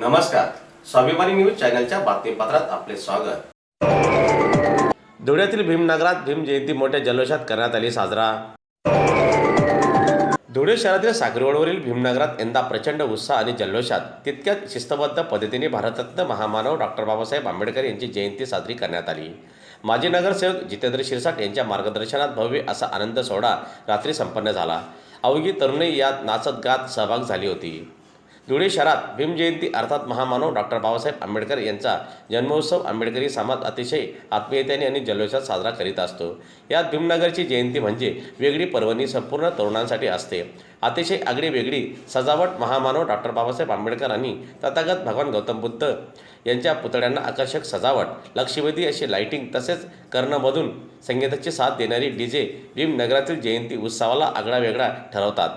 नमस्कार, स्वाभिमानी न्यूज चॅनलच्या बातमीपत्रात आपले स्वागत। धुळ्यातील भीमनगरात भीम जयंती मोठ्या जल्लोषात करण्यात आली साजरा। धुळे शहरातील साखरेवाडीवरील भीमनगरात यंदा प्रचंड उत्साह आणि जल्लोषात तितक्याच शिस्तबद्ध पद्धतीने भारतरत्न महामानव डॉक्टर बाबासाहेब आंबेडकर यांची जयंती साजरी करण्यात आली। माजी नगरसेवक जितेंद्र शिरसाट यांच्या मार्गदर्शनात भव्य असा आनंद सोहळा रात्री संपन्न झाला। अवघी तरुणी यात नाचत गात सहभाग झाली होती। धुळे शहरात भीम जयंती अर्थात महामानव डॉक्टर बाबासाहेब आंबेडकर यांचा जन्मोत्सव आंबेडकरी समाज अतिशय आत्मीयतेने आणि जल्लोषात साजरा करीत असतो। यात भीमनगरची जयंती म्हणजे वेगळी पर्वणी संपूर्ण तरुणांसाठी असते। अतिशय आगळी वेगळी सजावट महामानव डॉक्टर बाबासाहेब आंबेडकर आणि तथागत भगवान गौतम बुद्ध यांच्या पुतळ्यांना आकर्षक सजावट, लक्षवेधी अशी लाइटिंग तसेच कर्णमधून संगीताची साथ देणारी डीजे भीमनगरातील जयंती उत्सवाला आगळा वेगळा ठरवतात।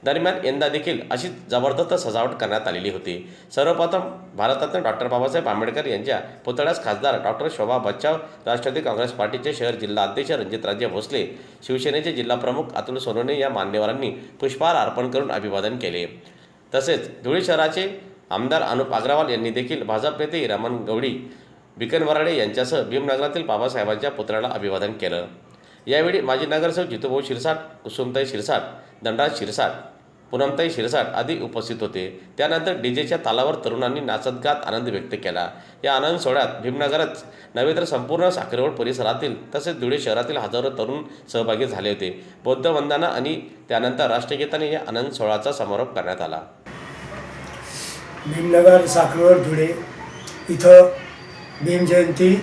दरम्यान यंदा देखील अशीच जबरदस्त सजावट करण्यात आलेली होती। सर्वप्रथम भारतरत्न डॉक्टर बाबासाहेब आंबेडकर यांच्या पुतळ्यास खासदार डॉक्टर शोभा बच्चाव, राष्ट्रवादी काँग्रेस पार्टीचे शहर जिल्हा अध्यक्ष रणजितराजे भोसले, शिवसेनेचे जिल्हाप्रमुख अतुल सोनवणे या मान्यवरांनी पुष्पहार अर्पण करून अभिवादन केले। तसेच धुळे शहराचे आमदार अनुप अग्रवाल यांनी देखील भाजप नेते रमण गवडी, बिकन वराडे यांच्यासह भीमनगरातील बाबासाहेबांच्या पुतळ्याला अभिवादन केलं। यावेळी माजी नगरसेवक जितूभाऊ शिरसाट, कुसुमताई शिरसाट, धनराज शिरसाट, पूनमताई शिरसाट आदी उपस्थित होते। त्यानंतर डीजेच्या तालावर तरुणांनी नाचत गात आनंद व्यक्त केला। या आनंद सोहळ्यात भीमनगरच नव्हे तर संपूर्ण साखरेवाड परिसरातील तसेच धुळे शहरातील हजारो तरुण सहभागी झाले होते। बौद्ध वंदना आणि त्यानंतर राष्ट्रगीताने या आनंद सोहळ्याचा समारोप करण्यात आला। भीमनगर साखरेवाड धुळे इथं भीम जयंती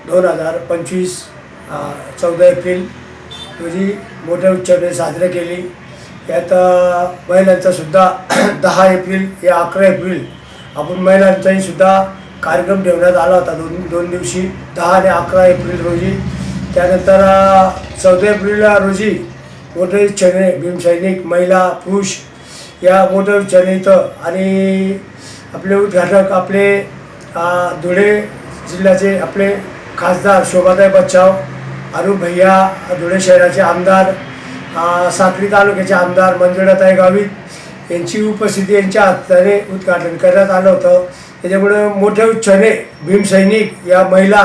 2025 14 एप्रिल रोजी मोठ्या उत्सवाने साजरी केली। यात महिलांचा सुद्धा 10 एप्रिल या 11 एप्रिल आपण महिलांचाही सुद्धा कार्यक्रम ठेवण्यात आला होता दोन दिवशी 10 आणि 11 एप्रिल रोजी। त्यानंतर 14 एप्रिल रोजी मोठ्या उत्सवाने भीमसैनिक महिला पुरुष या मोठ्या उत्सवाने इथं आणि आपले उद्घाटक आपले धुळे जिल्ह्याचे आपले खासदार शोभाताई बच्चाव, अरुण भैया, धुळे शहराचे आमदार, साक्री तालुक्याचे आमदार मंजुळाताई गावित यांची उपस्थिती यांच्या हाताने उद्घाटन करण्यात आलं होतं। त्याच्यामुळे मोठ्या उत्साहाने भीमसैनिक या महिला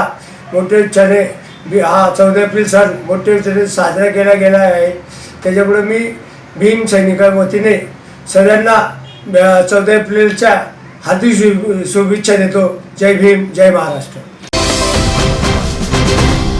मोठ्या उत्साहाने हा 14 एप्रिल सण मोठ्या उत्साहाने साजरा केला गेला आहे। त्याच्यामुळे मी भीमसैनिका वतीने सगळ्यांना 14 एप्रिलच्या हार्दिक शुभेच्छा देतो। जय भीम, जय महाराष्ट्र।